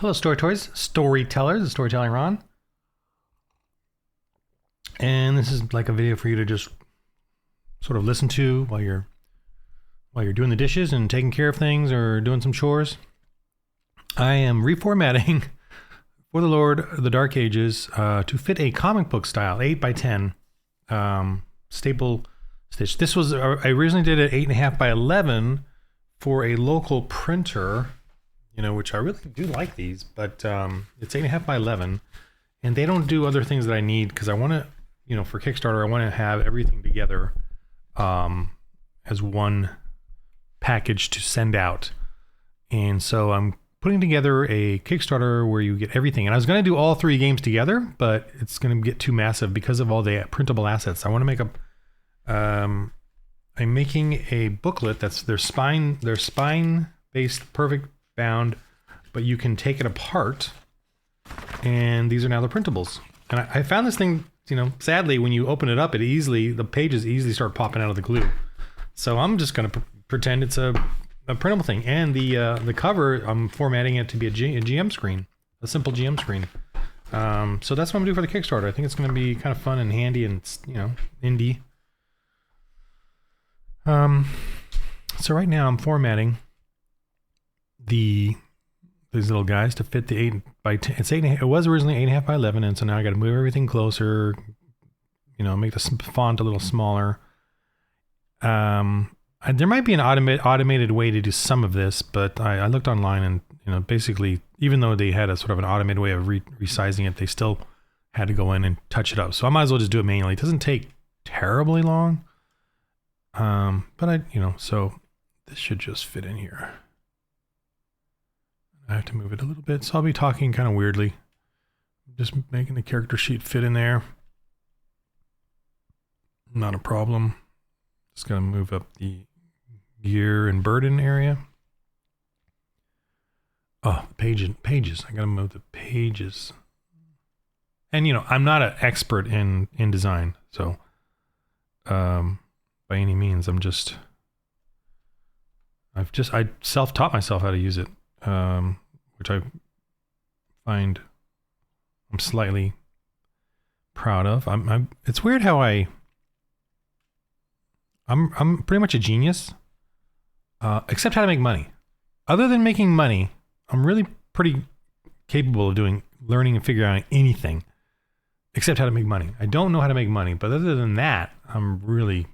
Hello, storytellers, storytelling Ron. And this is like a video for you to just sort of listen to while you're doing the dishes and taking care of things or doing some chores. I am reformatting For the Lord of the Dark Ages to fit a comic book style 8x10 staple stitch. This was I originally did it 8.5 by 11 for a local printer, which I really do like these, but it's 8.5 by 11, and they don't do other things that I need because I want to, for Kickstarter, I want to have everything together as one package to send out. And so I'm putting together a Kickstarter where you get everything. And I was going to do all 3 games together, but it's going to get too massive because of all the printable assets. I want to make I'm making a booklet that's their spine-based, perfect bound, but you can take it apart. And these are now the printables. And I found this thing, sadly, when you open it up, the pages easily start popping out of the glue. So I'm just going to pretend it's a printable thing. And the cover, I'm formatting it to be a GM screen, a simple GM screen. So that's what I'm doing for the Kickstarter. I think it's going to be kind of fun and handy and, indie. So right now I'm formatting these little guys to fit the 8x10. It's 8.5. It was originally 8.5 by 11, and so now I got to move everything closer. Make the font a little smaller. There might be an automated way to do some of this, but I looked online and basically, even though they had a sort of an automated way of resizing it, they still had to go in and touch it up. So I might as well just do it manually. It doesn't take terribly long. But so this should just fit in here. I have to move it a little bit, so I'll be talking kind of weirdly. Just making the character sheet fit in there. Not a problem. Just gonna move up the gear and burden area. Oh, pages. I gotta move the pages. And I'm not an expert in design, so by any means, I self-taught myself how to use it, which I find I'm slightly proud of. It's weird how I'm pretty much a genius, except how to make money. Other than making money, I'm really pretty capable of learning and figuring out anything, except how to make money. I don't know how to make money, but other than that, I'm really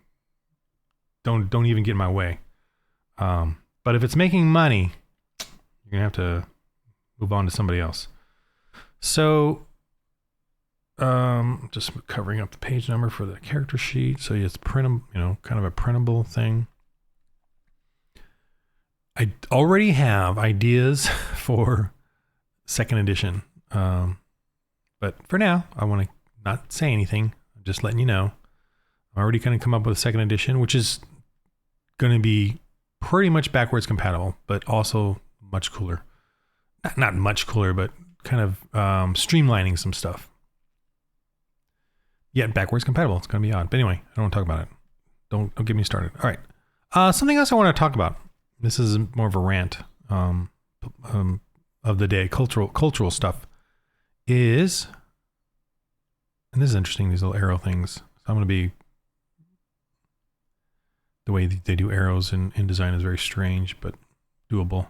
don't even get in my way. But if it's making money, you're gonna have to move on to somebody else. So, just covering up the page number for the character sheet, so it's printable, kind of a printable thing. I already have ideas for second edition, but for now, I want to not say anything. I'm just letting you know. I'm already going to come up with a second edition, which is going to be pretty much backwards compatible, but also much cooler. Not much cooler, but kind of streamlining some stuff. Yet backwards compatible. It's going to be odd. But anyway, I don't want to talk about it. Don't get me started. All right. Something else I want to talk about. This is more of a rant of the day. Cultural stuff is, and this is interesting, these little arrow things. So I'm going to be, the way they do arrows in design is very strange, but doable.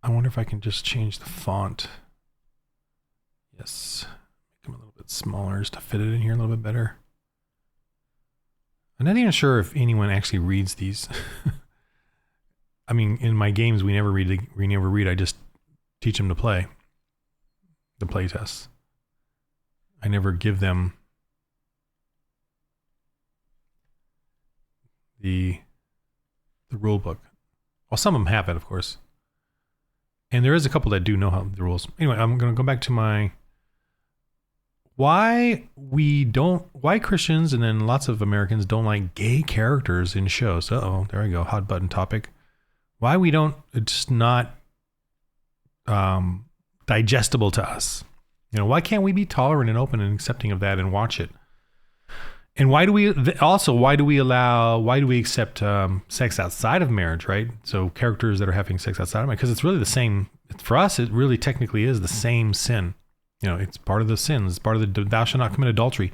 I wonder if I can just change the font. Yes. Make them a little bit smaller just to fit it in here a little bit better. I'm not even sure if anyone actually reads these. I mean, in my games, we never read. I just teach them to play. The play tests. I never give them the rule book. Well, some of them have it, of course. And there is a couple that do know how the rules. Anyway, I'm going to go back to why Christians and then lots of Americans don't like gay characters in shows. Uh-oh, there we go. Hot button topic. Why we don't, it's not digestible to us. Why can't we be tolerant and open and accepting of that and watch it? And why do we accept sex outside of marriage, right? So characters that are having sex outside of marriage, because it's really the same for us, it really technically is the same sin. It's part of the sins. It's part of the thou shalt not commit adultery.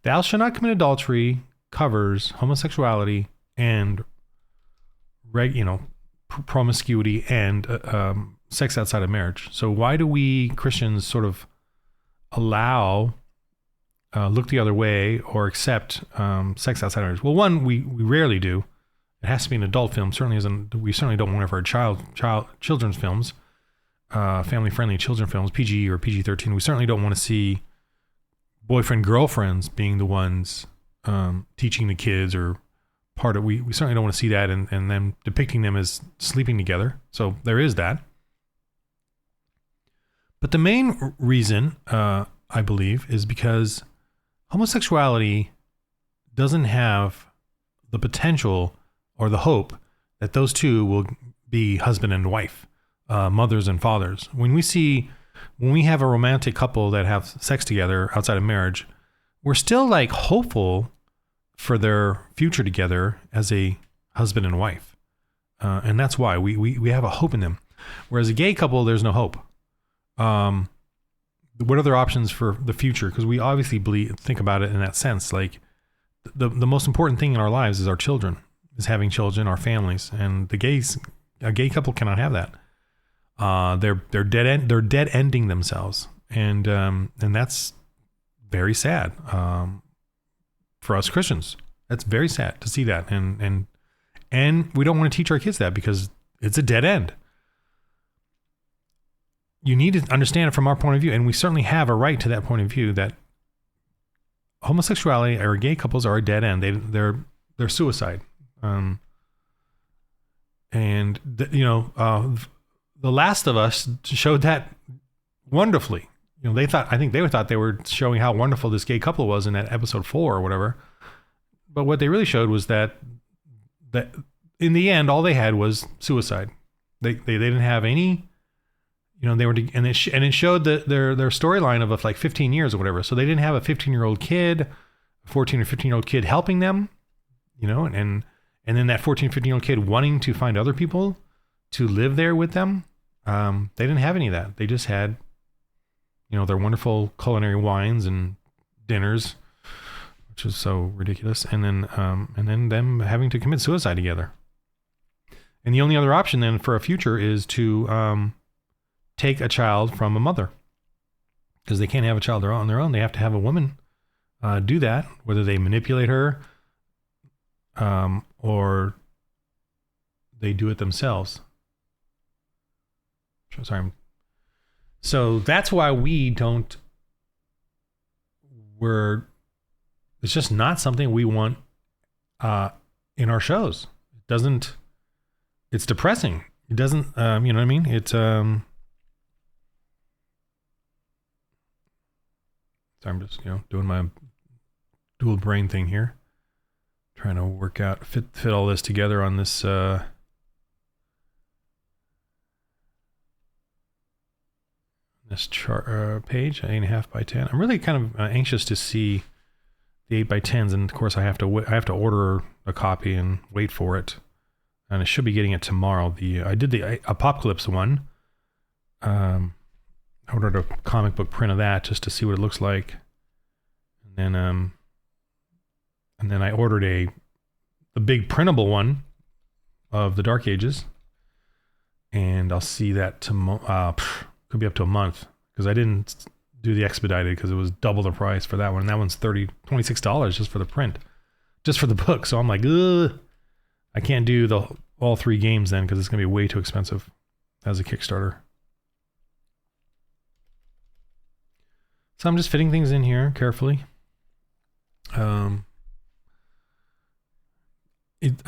Thou shalt not commit adultery covers homosexuality and promiscuity and sex outside of marriage. So why do we Christians sort of allow, look the other way or accept sex outside of marriage? Well, one, we rarely do. It has to be an adult film. We certainly don't want it for children's films, family-friendly children films, PG or PG-13. We certainly don't want to see boyfriend girlfriends being the ones teaching the kids or part of. We certainly don't want to see that and them depicting them as sleeping together. So there is that. But the main reason, I believe, is because homosexuality doesn't have the potential or the hope that those two will be husband and wife, mothers and fathers. When we have a romantic couple that have sex together outside of marriage, we're still like hopeful for their future together as a husband and wife. And that's why we have a hope in them. Whereas a gay couple, there's no hope. What other options for the future? Because we obviously think about it in that sense. Like the most important thing in our lives is our children, is having children, our families, and a gay couple cannot have that. They're dead ending themselves, and that's very sad for us Christians. That's very sad to see that, and we don't want to teach our kids that because it's a dead end. You need to understand it from our point of view, and we certainly have a right to that point of view that homosexuality or gay couples are a dead end. They're suicide. The Last of Us showed that wonderfully. I think they thought they were showing how wonderful this gay couple was in that episode 4 or whatever. But what they really showed was that in the end, all they had was suicide. They didn't have any. They were, and it showed their storyline of like 15 years or whatever. So they didn't have a 15-year-old kid, a 14 or 15-year-old kid helping them, and then that 14, 15-year-old kid wanting to find other people to live there with them. They didn't have any of that. They just had, their wonderful culinary wines and dinners, which is so ridiculous. And then them having to commit suicide together. And the only other option then for a future is to take a child from a mother, because they can't have a child on their own. They have to have a woman do that, whether they manipulate her or they do it themselves. Sorry. So that's why it's just not something we want in our shows. It's depressing. It doesn't, you know what I mean? It's, so I'm just, doing my dual brain thing here, trying to work out, fit all this together on this, this chart page, 8.5 by 10. I'm really kind of anxious to see the 8 by 10s, and of course I have to order a copy and wait for it, and I should be getting it tomorrow. I did the Apocalypse one. I ordered a comic book print of that just to see what it looks like, and then I ordered the big printable one of the Dark Ages, and I'll see that tomorrow. Could be up to a month, because I didn't do the expedited because it was double the price for that one. And that one's $26 just for the print, just for the book. So I'm like, ugh, I can't do all 3 games then, because it's going to be way too expensive as a Kickstarter. So I'm just fitting things in here carefully. I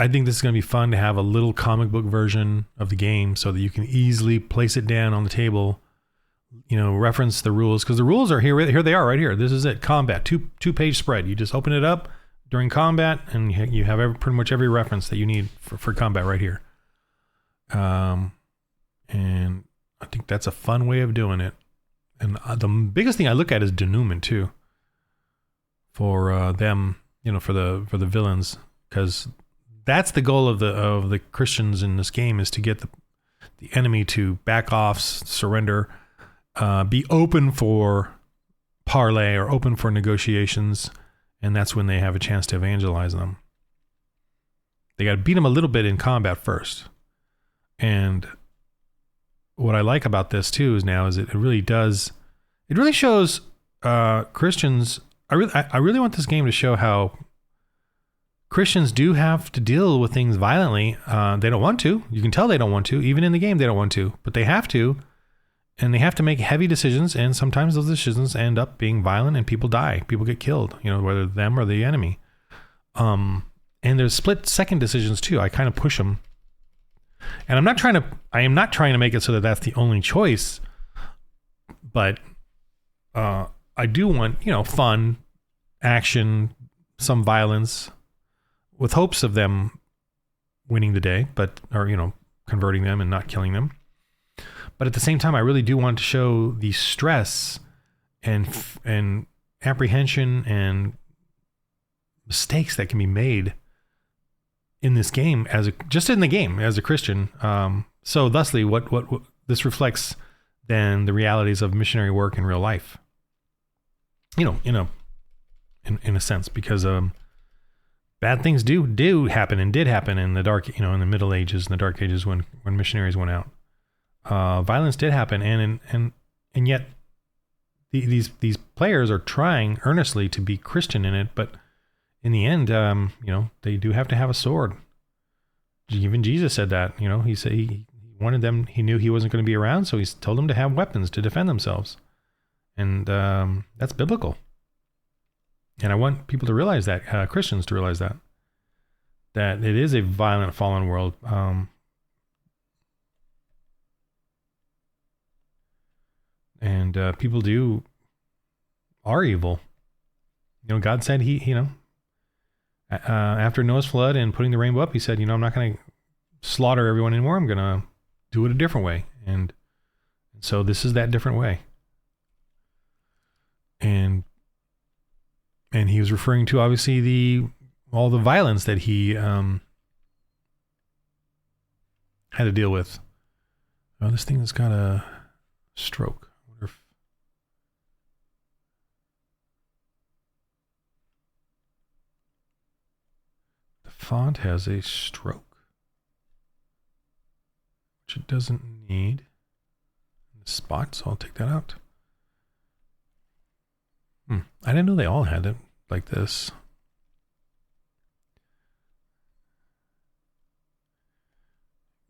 think this is going to be fun to have a little comic book version of the game so that you can easily place it down on the table, reference the rules, because the rules are here. Here they are right here. This is it. Combat, two-page spread. You just open it up during combat and you have pretty much every reference that you need for combat right here. And I think that's a fun way of doing it. And the biggest thing I look at is denouement too, for them, for the villains, because that's the goal of the Christians in this game, is to get the enemy to back off, surrender, be open for parley or open for negotiations, and that's when they have a chance to evangelize them. They got to beat them a little bit in combat first. And what I like about this too is it really shows Christians. I really want this game to show how Christians do have to deal with things violently. They don't want to. You can tell they don't want to. Even in the game, they don't want to, but they have to. And they have to make heavy decisions, and sometimes those decisions end up being violent, and people die. People get killed, whether them or the enemy. And there's split-second decisions too. I kind of push them, and I am not trying to make it so that that's the only choice. But I do want fun, action, some violence, with hopes of them winning the day, or converting them and not killing them. But at the same time, I really do want to show the stress and apprehension and mistakes that can be made in this game as a Christian. So thusly, what this reflects then the realities of missionary work in real life. In a sense, because bad things do happen and did happen in the dark, in the Middle Ages and the Dark Ages when missionaries went out. Violence did happen, and yet these players are trying earnestly to be Christian in it, but in the end, they do have to have a sword. Even Jesus said that. He said he wanted them. He knew he wasn't going to be around, so he told them to have weapons to defend themselves, and that's biblical. And I want people to realize that, Christians to realize that it is a violent, fallen world. And people are evil. God said after Noah's flood and putting the rainbow up, he said, I'm not going to slaughter everyone anymore. I'm going to do it a different way. And so this is that different way. And he was referring to obviously all the violence that he had to deal with. Oh, this thing has got a stroke. Font has a stroke, which it doesn't need in the spot, so I'll take that out. I didn't know they all had it like this.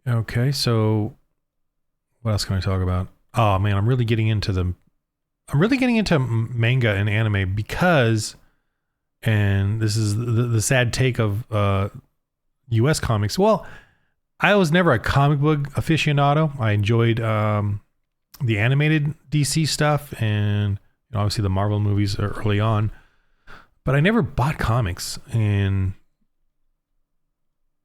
Okay, so what else can I talk about? Oh man, I'm really getting into manga and anime because, and this is the sad take of US comics. Well, I was never a comic book aficionado. I enjoyed the animated DC stuff and obviously the Marvel movies early on, but I never bought comics, and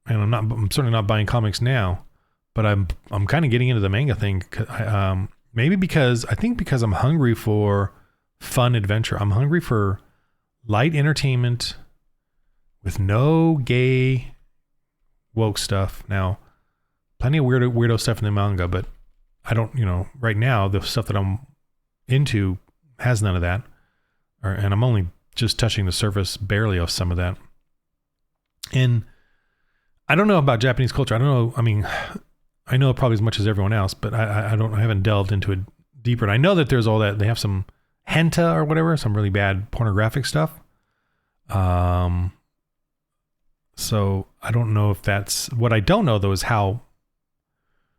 I'm certainly not buying comics now, but I'm kind of getting into the manga thing. Maybe because I'm hungry for fun adventure. I'm hungry for light entertainment with no gay woke stuff. Now, plenty of weirdo stuff in the manga, but I don't, right now the stuff that I'm into has none of that, and I'm only just touching the surface barely of some of that. And I don't know about Japanese culture. I don't know. I mean, I know probably as much as everyone else, but I haven't delved into it deeper. And I know that there's all that. They have some hentai or whatever, some really bad pornographic stuff. So I don't know if that's what I don't know though is how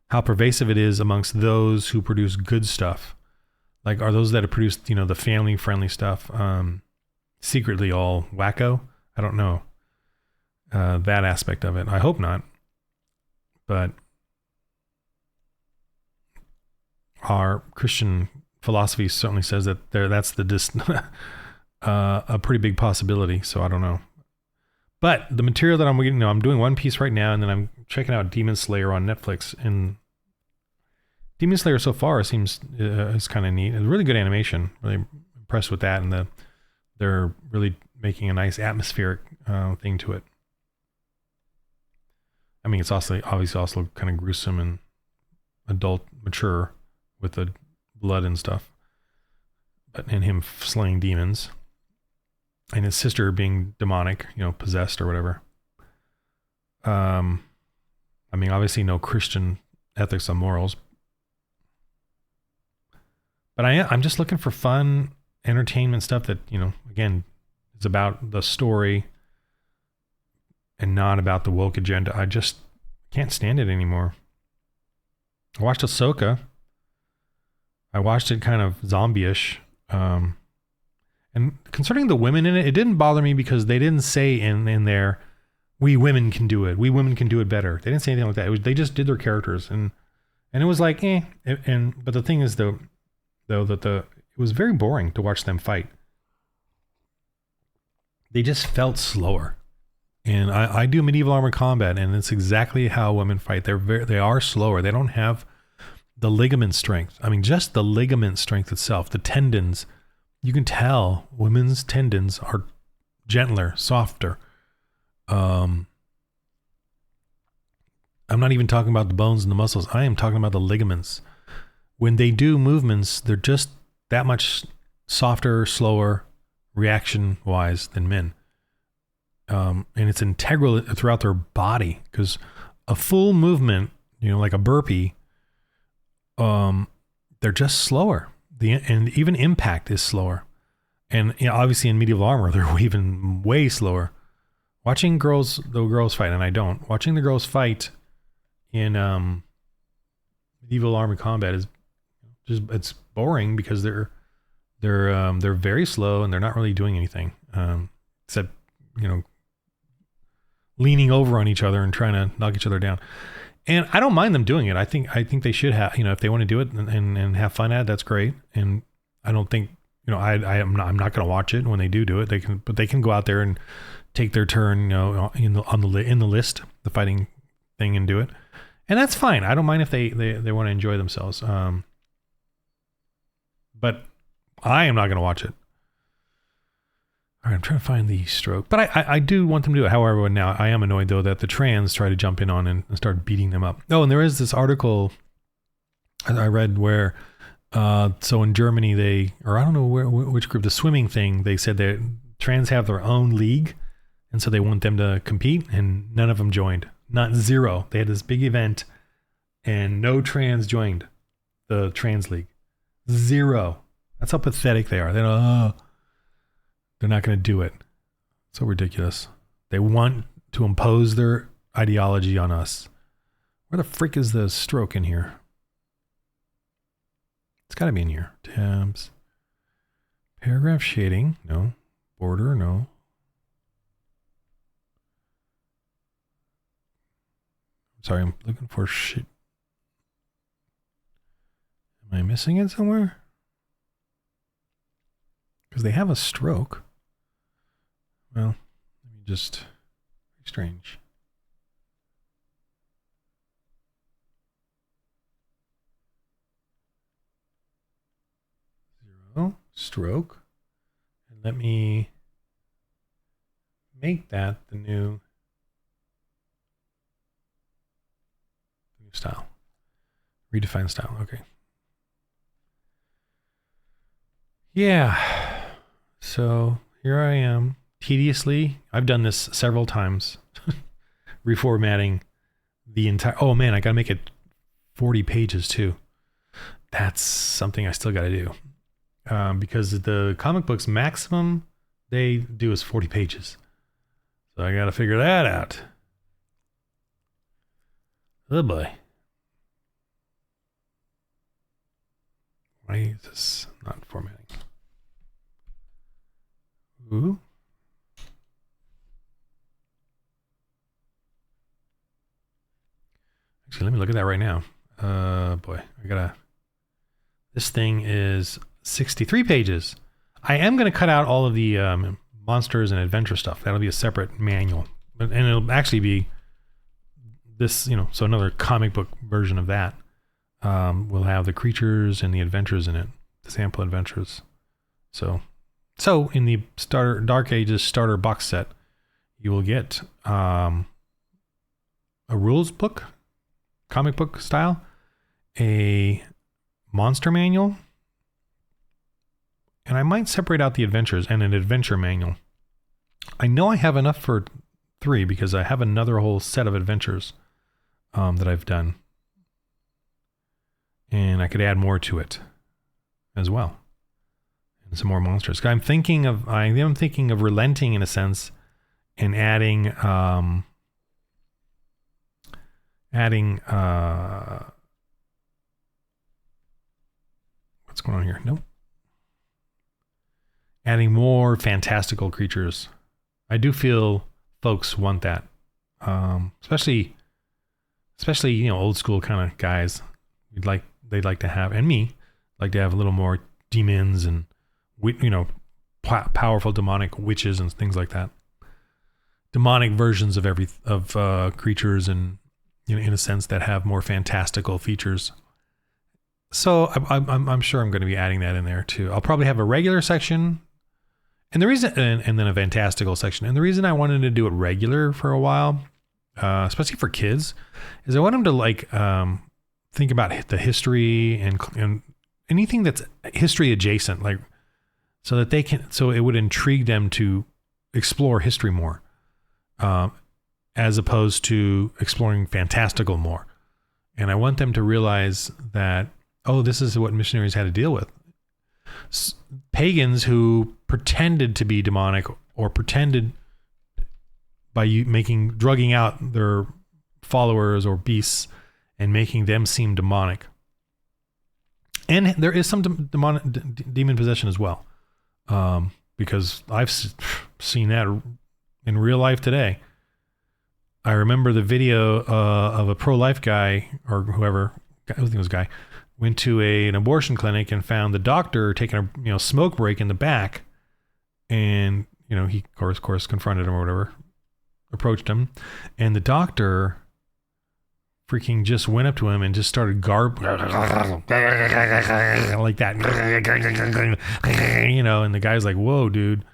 pervasive it is amongst those who produce good stuff. Like, are those that have produced, the family friendly stuff, secretly all wacko? I don't know, that aspect of it. I hope not, but our Christian philosophy certainly says that that's a pretty big possibility. So I don't know. But the material that I'm reading, I'm doing One Piece right now, and then I'm checking out Demon Slayer on Netflix. And Demon Slayer so far seems is kind of neat. It's really good animation. Really impressed with that, and they're really making a nice atmospheric thing to it. I mean, it's also obviously also kind of gruesome and adult, mature with the blood and stuff, and him slaying demons, and his sister being demonic, possessed or whatever. I mean, obviously no Christian ethics or morals, but I'm just looking for fun entertainment stuff that, again, is about the story and not about the woke agenda. I just can't stand it anymore. I watched Ahsoka. I watched it kind of zombie-ish. And concerning the women in it, it didn't bother me because they didn't say in there, we women can do it. We women can do it better. They didn't say anything like that. They just did their characters. And it was like, but the thing is, though, that it was very boring to watch them fight. They just felt slower. And I do medieval armor combat, and it's exactly how women fight. They are slower. They don't have the ligament strength. I mean, just the ligament strength itself, the tendons. You can tell women's tendons are gentler, softer. I'm not even talking about the bones and the muscles. I am talking about the ligaments. When they do movements, they're just that much softer, slower, reaction-wise than men. And it's integral throughout their body, because a full movement, like a burpee, they're just slower. And even impact is slower. And obviously in medieval armor, they're even way slower. Watching the girls fight, and I don't. Watching the girls fight in medieval armor combat is it's boring because they're very slow and they're not really doing anything except leaning over on each other and trying to knock each other down. And I don't mind them doing it. I think they should have, if they want to do it and have fun at it, that's great. And I don't think, I'm not going to watch it when they do it. They can go out there and take their turn, in the list, the fighting thing, and do it. And that's fine. I don't mind if they want to enjoy themselves. But I am not going to watch it. All right, I'm trying to find the stroke, but I do want them to do it. However, now I am annoyed though that the trans try to jump in on and start beating them up. Oh, and there is this article I read where, so in Germany I don't know which group, the swimming thing, they said that trans have their own league, and so they want them to compete, and none of them joined. Not zero. They had this big event, and no trans joined the trans league. Zero. That's how pathetic they are. They're not going to do it. So ridiculous. They want to impose their ideology on us. Where the frick is the stroke in here? It's got to be in here. Tabs. Paragraph shading. No. Border. No. Sorry, I'm looking for shit. Am I missing it somewhere? Because they have a stroke. Well, let me just... Strange. Zero. Stroke. And let me make that the new style. Redefine style. Okay. Yeah. So here I am, tediously. I've done this several times, reformatting the entire. Oh man, I gotta make it 40 pages too. That's something I still gotta do, because the comic books maximum they do is 40 pages. So I gotta figure that out. Oh boy. Why is this not formatting? Ooh. Actually, let me look at that right now. Boy, this thing is 63 pages. I am going to cut out all of the monsters and adventure stuff. That'll be a separate manual. And it'll actually be this, so another comic book version of that. Will have the creatures and the adventures in it, the sample adventures. So in the Dark Ages starter box set, you will get a rules book, comic book style, a monster manual, and I might separate out the adventures and an adventure manual. I know I have enough for 3 because I have another whole set of adventures that I've done, and I could add more to it as well, and some more monsters. I am thinking of relenting in a sense and adding what's going on here? Nope. Adding more fantastical creatures. I do feel folks want that, especially old school kind of guys. They'd like to have, and me like to have a little more demons and powerful demonic witches and things like that. Demonic versions of creatures, and in a sense that have more fantastical features. So I'm sure I'm going to be adding that in there too. I'll probably have a regular section. And the reason, and then a fantastical section. And the reason I wanted to do it regular for a while, especially for kids, is I want them to think about the history and anything that's history adjacent, so it would intrigue them to explore history more, as opposed to exploring fantastical more. And I want them to realize that, this is what missionaries had to deal with. Pagans who pretended to be demonic, or pretended by drugging out their followers or beasts and making them seem demonic. And there is some demon possession as well, because I've seen that in real life today. I remember the video of a pro-life guy, or whoever, I think it was a guy, went to an abortion clinic and found the doctor taking a smoke break in the back, and he of course confronted him or whatever, approached him, and the doctor freaking just went up to him and just started like that, and the guy's like, "Whoa, dude."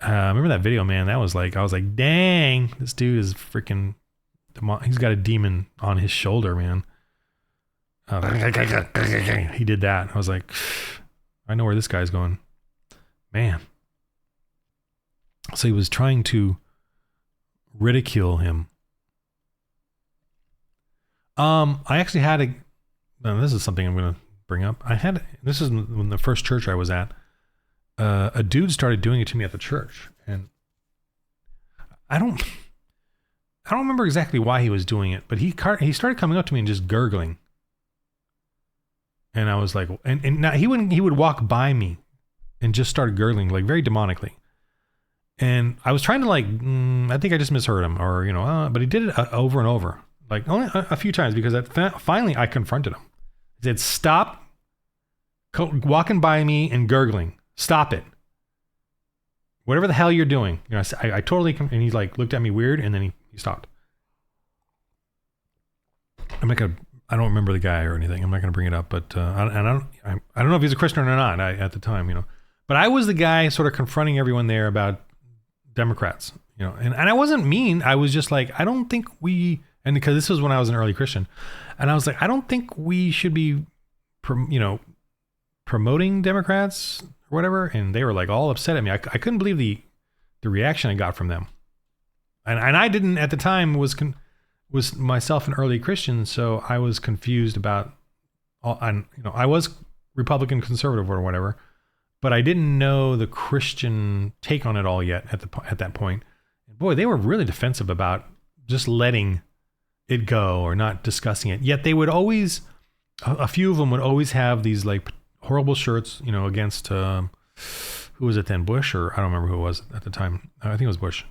Remember that video, man? I was like, dang, this dude is freaking, he's got a demon on his shoulder, man. He did that. I was like, I know where this guy's going, man. So he was trying to ridicule him. I actually had this is something I'm going to bring up. This is when the first church I was at, a dude started doing it to me at the church, and I don't remember exactly why he was doing it, but he started coming up to me and just gurgling. And I was like, and now he would walk by me and just started gurgling, like very demonically. And I was trying to I think I just misheard him, or, but he did it over and over, like only a few times, because finally I confronted him. I said, "Stop walking by me and gurgling. Stop it. Whatever the hell you're doing." I totally, and he looked at me weird, and then he stopped. I don't remember the guy or anything. I'm not going to bring it up, but I don't know if he's a Christian or not at the time, But I was the guy sort of confronting everyone there about Democrats, and I wasn't mean. I was just like, I don't think and because this was when I was an early Christian, and I was like, I don't think we should be, promoting Democrats or whatever. And they were like all upset at me. I couldn't believe the reaction I got from them, and I didn't at the time was myself an early Christian, so I was confused about I was Republican conservative or whatever, but I didn't know the Christian take on it all yet at that point. Boy, they were really defensive about just letting it go or not discussing it. Yet they would always, a few of them would always have these horrible shirts, against who was it then, Bush, or I don't remember who it was at the time. I think it was Bush.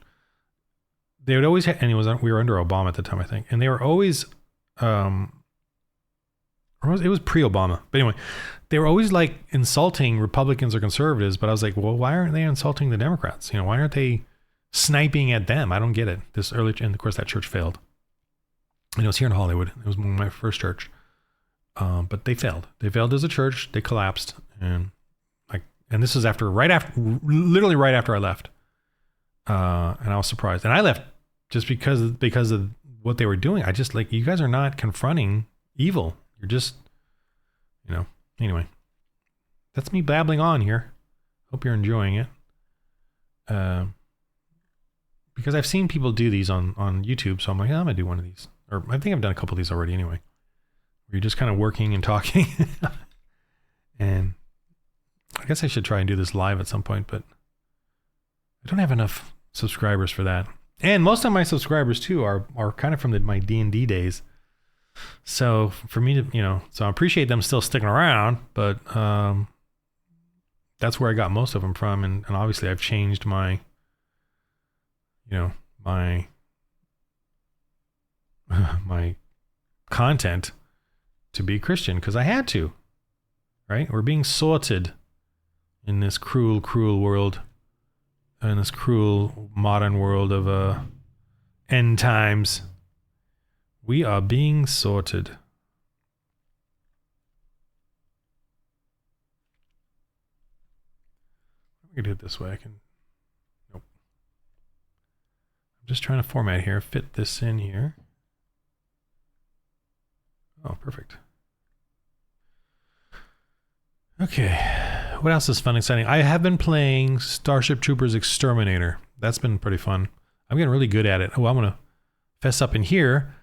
They would always and we were under Obama at the time, I think, and they were always it was pre-Obama, but anyway, they were always insulting Republicans or conservatives. But I was like, well, why aren't they insulting the Democrats? Why aren't they sniping at them? I don't get it. This early, and of course that church failed, and it was here in Hollywood. It was my first church, but they failed. They failed as a church. They collapsed, and this is literally right after I left. And I was surprised, and I left just because of what they were doing. I just you guys are not confronting evil. You're just, anyway, that's me babbling on here. Hope you're enjoying it. Because I've seen people do these on YouTube, so I'm like, I'm gonna do one of these. Or I think I've done a couple of these already anyway. Where you're just kind of working and talking. And I guess I should try and do this live at some point, but I don't have enough subscribers for that. And most of my subscribers too are kind of from my D&D days. So for me to, so I appreciate them still sticking around, but that's where I got most of them from. And obviously I've changed my, my my content to be Christian because I had to, right? We're being sorted in this cruel, cruel world, in this cruel modern world of end times. We are being sorted. We can do it this way. Nope. I'm just trying to format here, fit this in here. Oh, perfect. Okay, what else is fun and exciting? I have been playing Starship Troopers Exterminator. That's been pretty fun. I'm getting really good at it. Oh, I'm gonna fess up in here.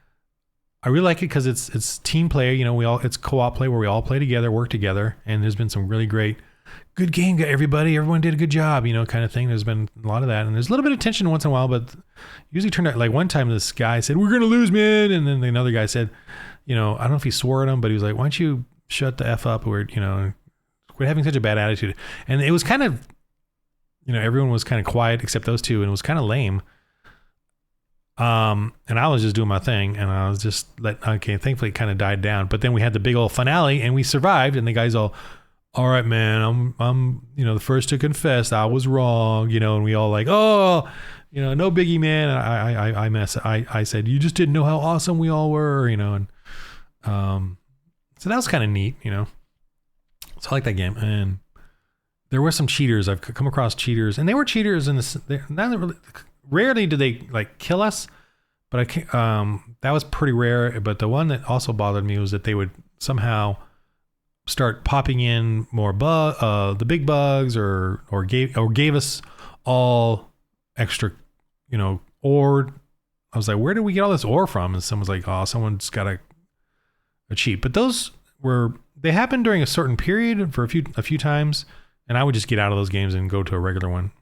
I really like it because it's team play. It's co-op play where we all play together, work together, and there's been some really good game, everybody. Everyone did a good job, kind of thing. There's been a lot of that, and there's a little bit of tension once in a while, but usually turned out like one time this guy said, "We're gonna lose, man," and then another guy said, I don't know if he swore at him, but he was like, "Why don't you shut the F up?" Or quit having such a bad attitude. And it was kind of, everyone was kind of quiet except those two, and it was kind of lame. And I was just doing my thing, and I was just thankfully it kind of died down. But then we had the big old finale, and we survived, and the guy's all right, man, I'm the first to confess I was wrong, and we all like, oh, no biggie, man. And I said, you just didn't know how awesome we all were, and so that was kind of neat, So I like that game. And there were some cheaters. I've come across cheaters, and they were cheaters in this. Rarely do they like kill us, but that was pretty rare. But the one that also bothered me was that they would somehow start popping in more the big bugs, or gave us all extra, ore. I was like, where did we get all this ore from? And someone's like, oh, someone's got a cheat. But they happened during a certain period for a few times, and I would just get out of those games and go to a regular one.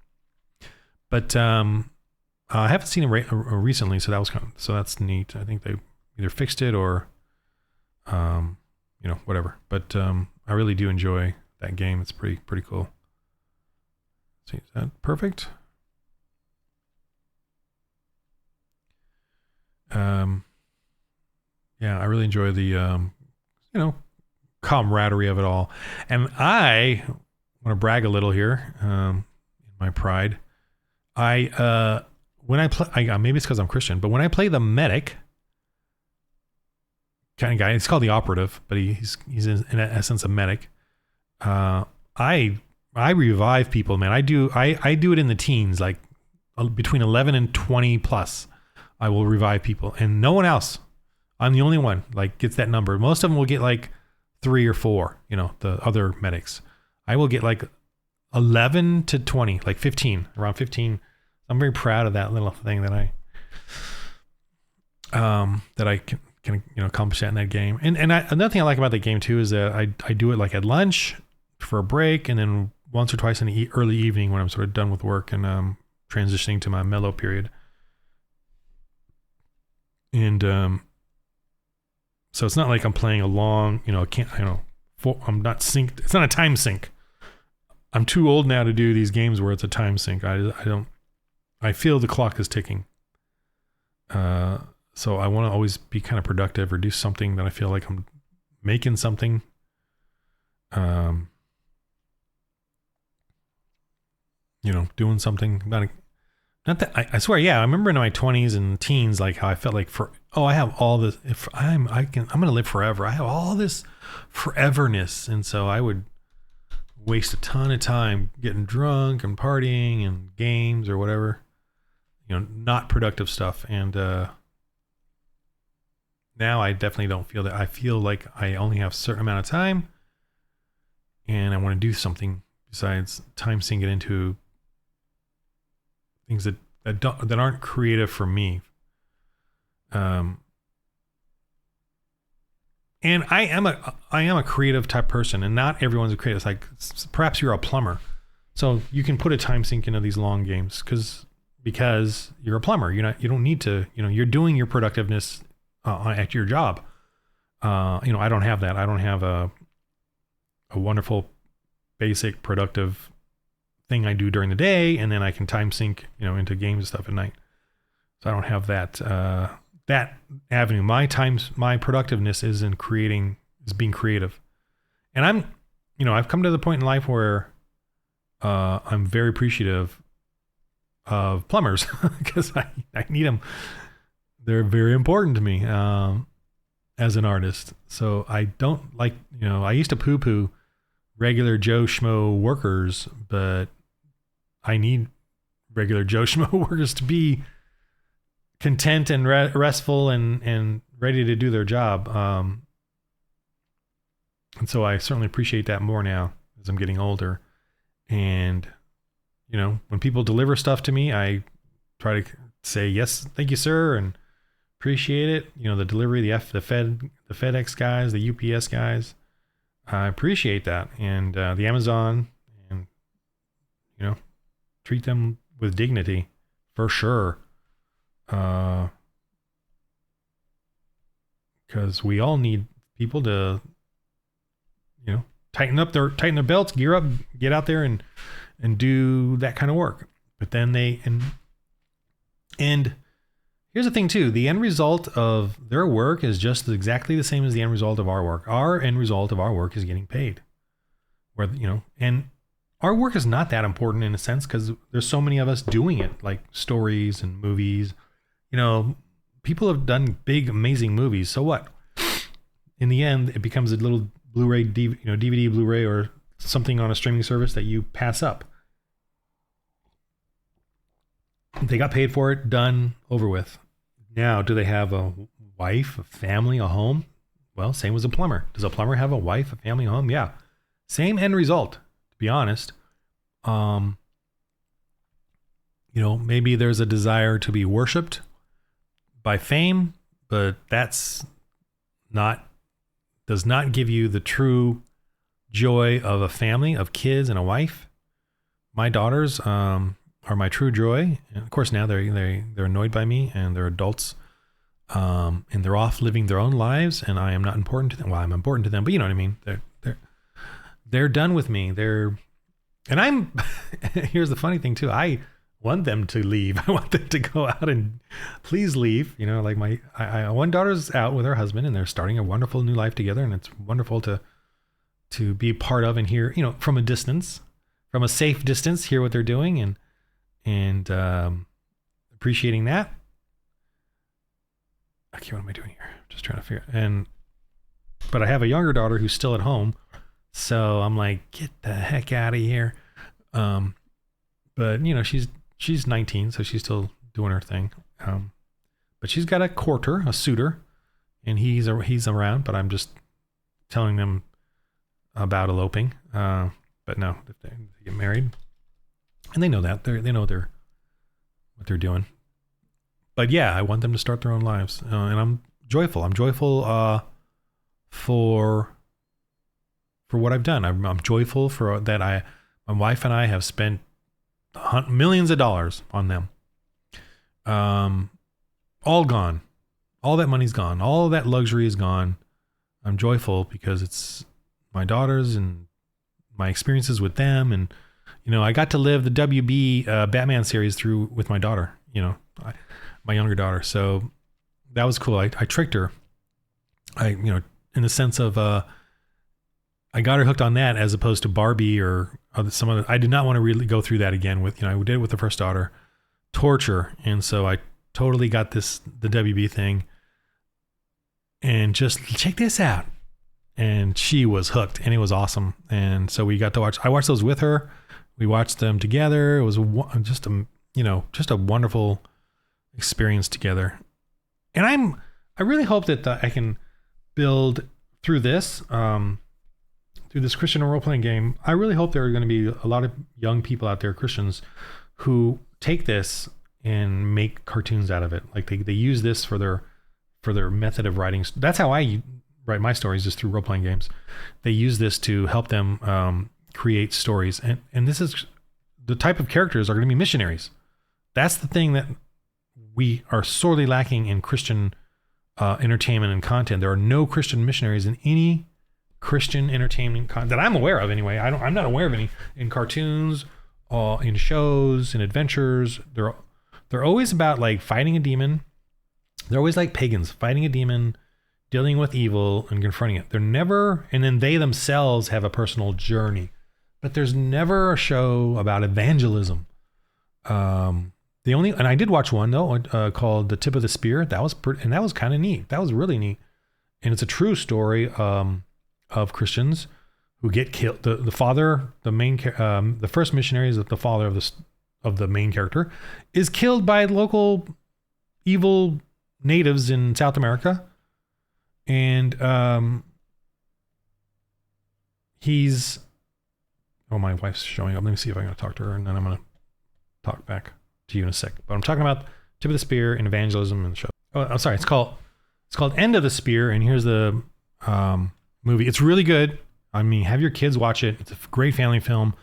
But I haven't seen it recently, so that's neat. I think they either fixed it or whatever. But I really do enjoy that game. It's pretty cool. Let's see, is that perfect? Yeah, I really enjoy the camaraderie of it all. And I want to brag a little here, in my pride. When I play, maybe it's because I'm Christian, but when I play the medic kind of guy, it's called the operative, but he's in essence a medic. I revive people, man. I do it in the teens, like between 11 and 20 plus. I will revive people, and no one else. I'm the only one gets that number. Most of them will get 3 or 4, the other medics. I will get 11 to 20, 15, around 15. I'm very proud of that little thing that I can accomplish that in that game. And another thing I like about the game too is that I do it at lunch for a break, and then once or twice in the early evening when I'm sort of done with work and transitioning to my mellow period. And so it's not like I'm playing a long, I'm not synced. It's not a time sync. I'm too old now to do these games where it's a time sync. I feel the clock is ticking. So I want to always be kind of productive or do something that I feel like I'm making something. Doing something. Not that I swear, yeah. I remember in my 20s and teens, how I felt I have all this. I'm going to live forever. I have all this foreverness, and so I would waste a ton of time getting drunk and partying and games or whatever, not productive stuff. And now I definitely don't feel that. I feel like I only have a certain amount of time, and I want to do something besides time sink it into things that aren't creative for me. And I am a creative type person, and not everyone's a creative. It's like, perhaps you're a plumber, so you can put a time sink into these long games because you're a plumber. You don't need to. You're doing your productiveness at your job. I don't have that. I don't have a wonderful, basic, productive thing I do during the day, and then I can time sink, into games and stuff at night. So I don't have that avenue. My productiveness is being creative. And I've come to the point in life where I'm very appreciative of plumbers because I need them. They're very important to me as an artist. So I don't like, I used to poo-poo regular Joe Schmo workers, but I need regular Joe Schmo workers to be content and restful and ready to do their job. And so I certainly appreciate that more now as I'm getting older. And, when people deliver stuff to me, I try to say, yes, thank you, sir. And appreciate it. The delivery, the FedEx guys, the UPS guys, I appreciate that. And, the Amazon, and, treat them with dignity for sure. Because we all need people to, tighten their belts, gear up, get out there and do that kind of work. But then and here's the thing too, the end result of their work is just exactly the same as the end result of our work. Our end result of our work is getting paid. And our work is not that important in a sense because there's so many of us doing it, like stories and movies. People have done big, amazing movies. So what? In the end, it becomes a little Blu-ray, DVD, Blu-ray, or something on a streaming service that you pass up. They got paid for it, done, over with. Now, do they have a wife, a family, a home? Well, same as a plumber. Does a plumber have a wife, a family, a home? Yeah. Same end result, to be honest. Maybe there's a desire to be worshipped by fame, but does not give you the true joy of a family, of kids and a wife. My daughters are my true joy. And of course, now they're annoyed by me, and they're adults, and they're off living their own lives, and I am not important to them. Well, I'm important to them, but you know what I mean. They're done with me. Here's the funny thing too. I want them to leave. I want them to go out and please leave. Like one daughter's out with her husband, and they're starting a wonderful new life together, and it's wonderful to be part of and hear, from a distance, from a safe distance, hear what they're doing and appreciating that. Okay, what am I doing here? Just trying to figure. But I have a younger daughter who's still at home, so I'm like, get the heck out of here. But she's 19, so she's still doing her thing. But she's got a suitor, and he's around, but I'm just telling them about eloping. But no, if they get married, and they know that they know what they're doing. But yeah, I want them to start their own lives, and I'm joyful. I'm joyful for what I've done. I'm joyful for that. My wife and I have spent millions of dollars on them. All gone. All that money's gone. All that luxury is gone. I'm joyful because it's my daughters and my experiences with them. And, I got to live the WB Batman series through with my daughter, my younger daughter. So that was cool. I tricked her. In the sense of, I got her hooked on that as opposed to Barbie or some other. I did not want to really go through that again with, I did it with the first daughter, torture. And so I totally got the WB thing, and just check this out. And she was hooked, and it was awesome. And so we got to I watched those with her. We watched them together. It was just a wonderful experience together. And I really hope that I can build through this Christian role-playing game. I really hope there are going to be a lot of young people out there, Christians, who take this and make cartoons out of it. Like they use this for their method of writing. That's how I write my stories, just through role-playing games. They use this to help them create stories. And this is the type of characters are going to be missionaries. That's the thing that we are sorely lacking in Christian entertainment and content. There are no Christian missionaries in any Christian entertainment content that I'm aware of anyway. I'm not aware of any in cartoons, in shows, in adventures. They're always about like fighting a demon. They're always like pagans, fighting a demon, dealing with evil and confronting it. They're never, and then they themselves have a personal journey, but there's never a show about evangelism. And I did watch one though, called The Tip of the Spear. That was kind of neat. That was really neat. And it's a true story, of Christians who get killed. The father, the first missionary is the father of the main character, is killed by local evil natives in South America. And, my wife's showing up. Let me see if I can talk to her, and then I'm going to talk back to you in a sec. But I'm talking about Tip of the Spear and evangelism in the show. Oh, I'm sorry. It's called End of the Spear. And here's the, movie. It's really good. I mean, have your kids watch it. It's a great family film.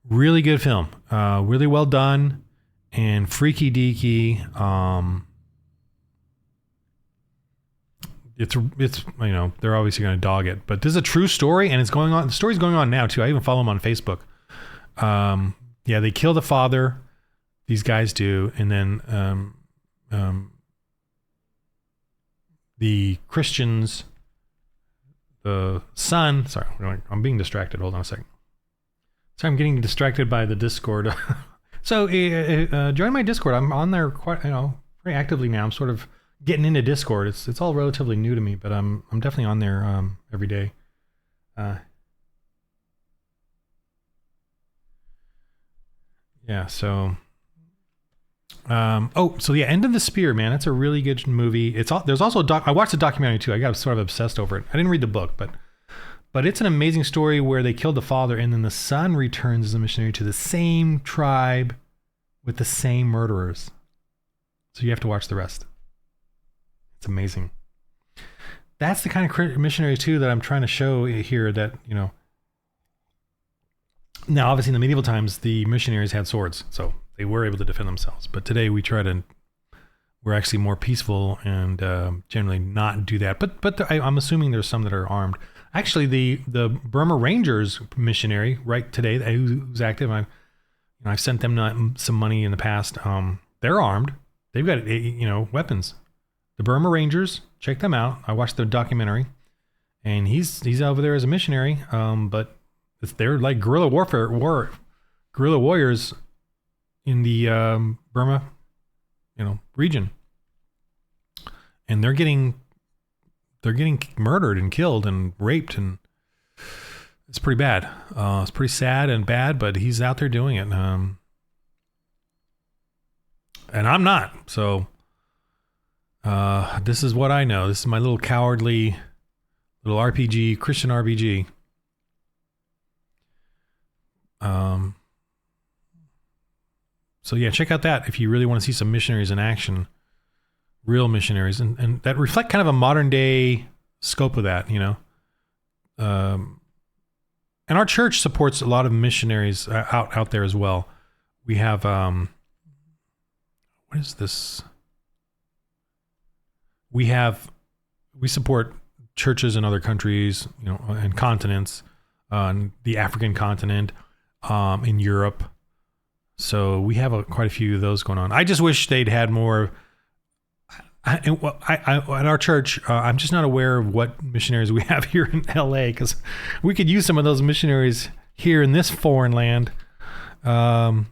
Really good film. Really well done and freaky deaky. It's they're obviously going to dog it, but this is a true story, and it's going on. The story's going on now too. I even follow them on Facebook. They kill the father. These guys do, and then the Christians. The son, sorry, I'm being distracted. Hold on a second. Sorry, I'm getting distracted by the Discord. So join my Discord. I'm on there quite, very actively now. I'm sort of getting into Discord. It's all relatively new to me, but I'm definitely on there every day. End of the Spear, man. It's a really good movie. There's also I watched the documentary too. I got sort of obsessed over it. I didn't read the book, but it's an amazing story where they killed the father, and then the son returns as a missionary to the same tribe with the same murderers. So you have to watch the rest. It's amazing. That's the kind of missionary too that I'm trying to show here. That now obviously in the medieval times the missionaries had swords, so they were able to defend themselves. But today we're actually more peaceful and generally not do that. But I'm assuming there's some that are armed. Actually, the Burma Rangers missionary right today who's active. I've sent them some money in the past. They're armed. They've got weapons. The Burma Rangers, check them out. I watched the documentary, and he's over there as a missionary. But they're like guerrilla warriors in the Burma, region, and they're getting murdered and killed and raped, and it's pretty bad. It's pretty sad and bad, but he's out there doing it, and I'm not. So this is what I know. This is my little cowardly little RPG, Christian RPG. So yeah, check out that if you really want to see some missionaries in action, real missionaries, and that reflect kind of a modern day scope of that, And our church supports a lot of missionaries out there as well. We have, what is this? We support churches in other countries, and continents, on the African continent, in Europe. So we have quite a few of those going on. I just wish they'd had more. At our church, I'm just not aware of what missionaries we have here in LA, because we could use some of those missionaries here in this foreign land. I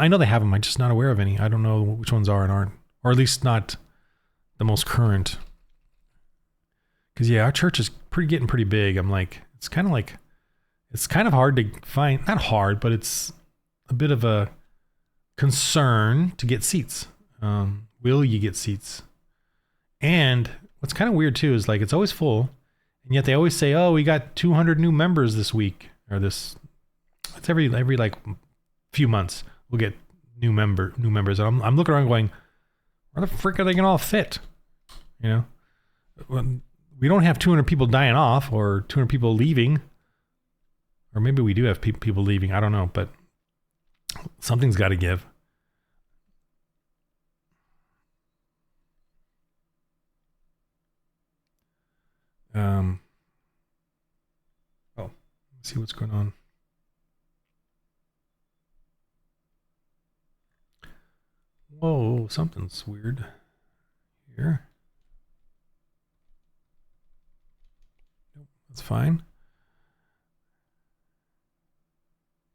know they have them. I'm just not aware of any. I don't know which ones are and aren't, or at least not the most current. Because our church is getting pretty big. I'm like, it's kind of hard to find. Not hard, but it's a bit of a concern to get seats. Will you get seats? And what's kind of weird too is like it's always full, and yet they always say, "Oh, we got 200 new members this week," or this. It's every like few months we'll get new members. And I'm looking around going, where the frick are they gonna all fit? You know, we don't have 200 people dying off or 200 people leaving, or maybe we do have people leaving. I don't know, but something's got to give. Oh, let's see what's going on. Whoa, something's weird here. Nope, that's fine.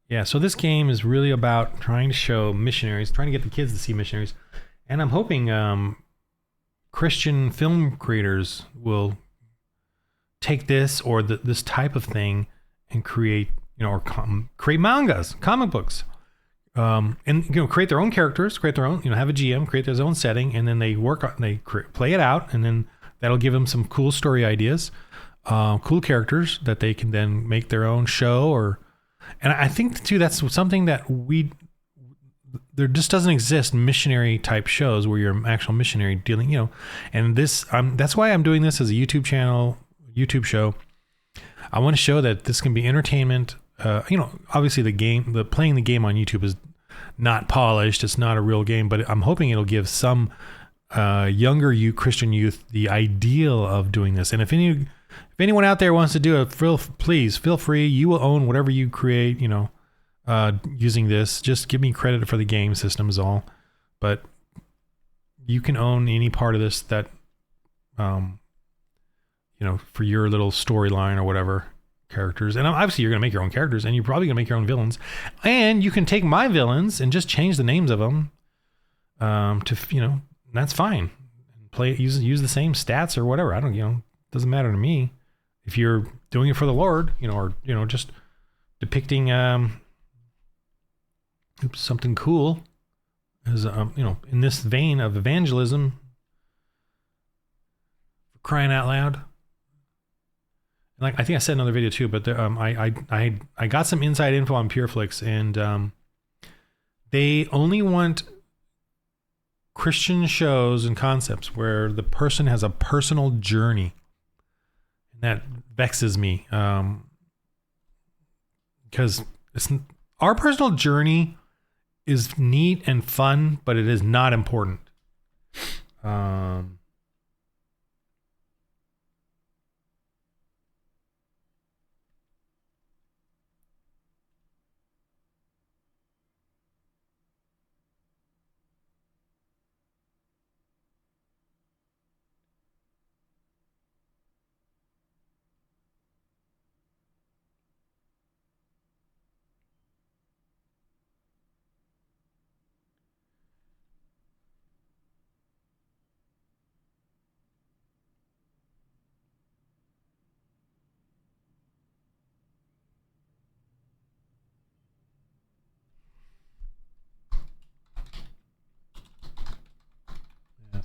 Yeah, so this game is really about trying to show missionaries, trying to get the kids to see missionaries. And I'm hoping Christian film creators will take this or this type of thing and create, or create mangas, comic books. And create their own characters, create their own, have a GM, create their own setting, and then they play it out, and then that'll give them some cool story ideas, cool characters that they can then make their own show. And I think too that's something that there just doesn't exist missionary type shows where you're an actual missionary dealing, and that's why I'm doing this as a YouTube show. I want to show that this can be entertainment. Obviously playing the game on YouTube is not polished. It's not a real game, but I'm hoping it'll give some younger Christian youth the ideal of doing this. And if anyone out there wants to do it, please feel free. You will own whatever you create, using this. Just give me credit for the game system is all. But you can own any part of this that, for your little storyline or whatever. Characters, and obviously you're going to make your own characters, and you're probably going to make your own villains, and you can take my villains and just change the names of them that's fine. Use the same stats or whatever. I don't doesn't matter to me if you're doing it for the Lord, or just depicting something cool as in this vein of evangelism, crying out loud. Like I think I said in another video too, but I got some inside info on Pureflix, and they only want Christian shows and concepts where the person has a personal journey, and that vexes me because our personal journey is neat and fun, but it is not important.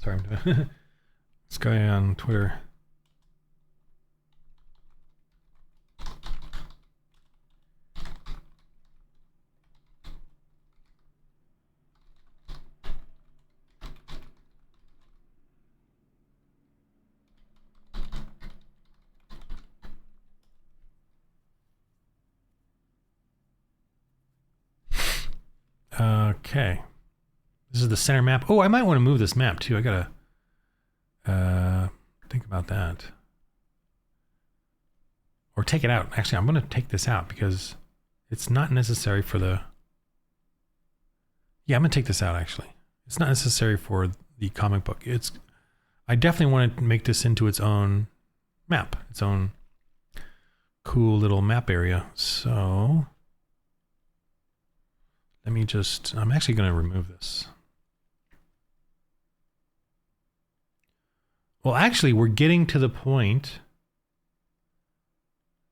Sorry, I'm doing this guy on Twitter. Okay. This is the center map. Oh, I might want to move this map too. I gotta think about that. Or take it out. Actually, I'm gonna take this out because it's not necessary for the... Yeah, I'm gonna take this out actually. It's not necessary for the comic book. I definitely want to make this into its own map, its own cool little map area. So let me I'm actually gonna remove this. Well, actually, we're getting to the point.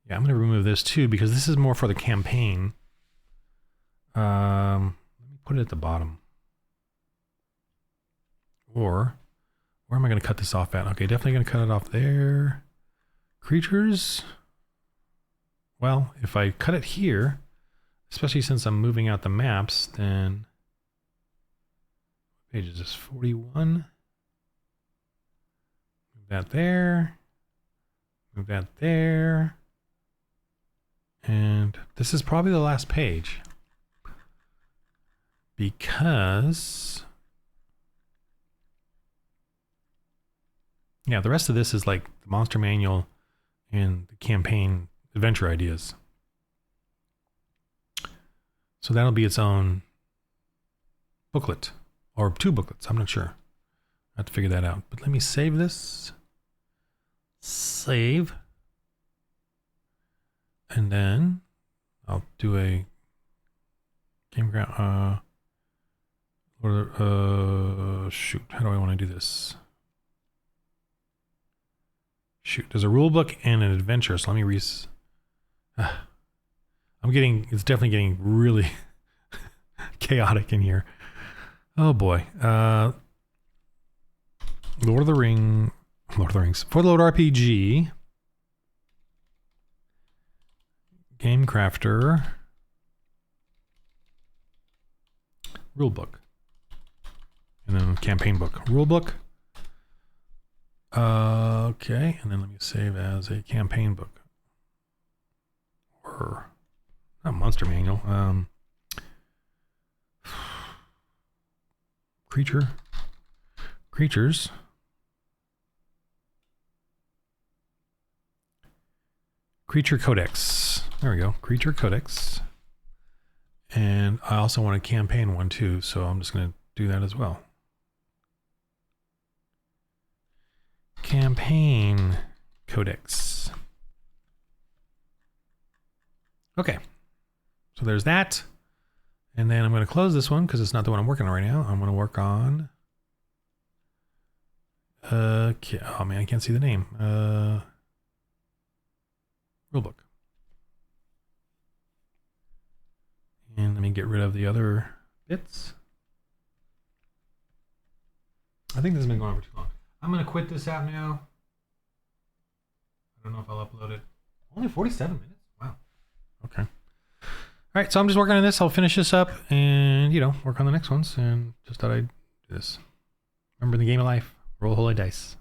Yeah, I'm going to remove this too because this is more for the campaign. Let me put it at the bottom. Or Where am I going to cut this off at? Okay, definitely going to cut it off there. Creatures. Well, if I cut it here, especially since I'm moving out the maps, then what page is this? 41. Move that there. Move that there. And this is probably the last page. Because yeah, the rest of this is like the monster manual and the campaign adventure ideas. So that'll be its own booklet or 2 booklets. I'm not sure. I have to figure that out. But let me save this. Save. And then I'll do a campground. Shoot. How do I want to do this? Shoot. There's a rule book and an adventure. So let me it's definitely getting really chaotic in here. Oh boy. Lord of the Rings. For the Load RPG. Game Crafter. Rule book. And then campaign book. Rule book. Okay. And then let me save as a campaign book. Or not monster manual. Creatures. Creature Codex. There we go. Creature Codex. And I also want a campaign one too, so I'm just going to do that as well. Campaign Codex. Okay. So there's that. And then I'm going to close this one because it's not the one I'm working on right now. I'm going to work on... okay. Oh man, I can't see the name. Rulebook. And let me get rid of the other bits. I think this has been going on for too long. I'm going to quit this out now. I don't know if I'll upload it. Only 47 minutes? Wow. Okay. All right, so I'm just working on this. I'll finish this up and, work on the next ones. And just thought I'd do this. Remember, the game of life, roll a whole lot of dice.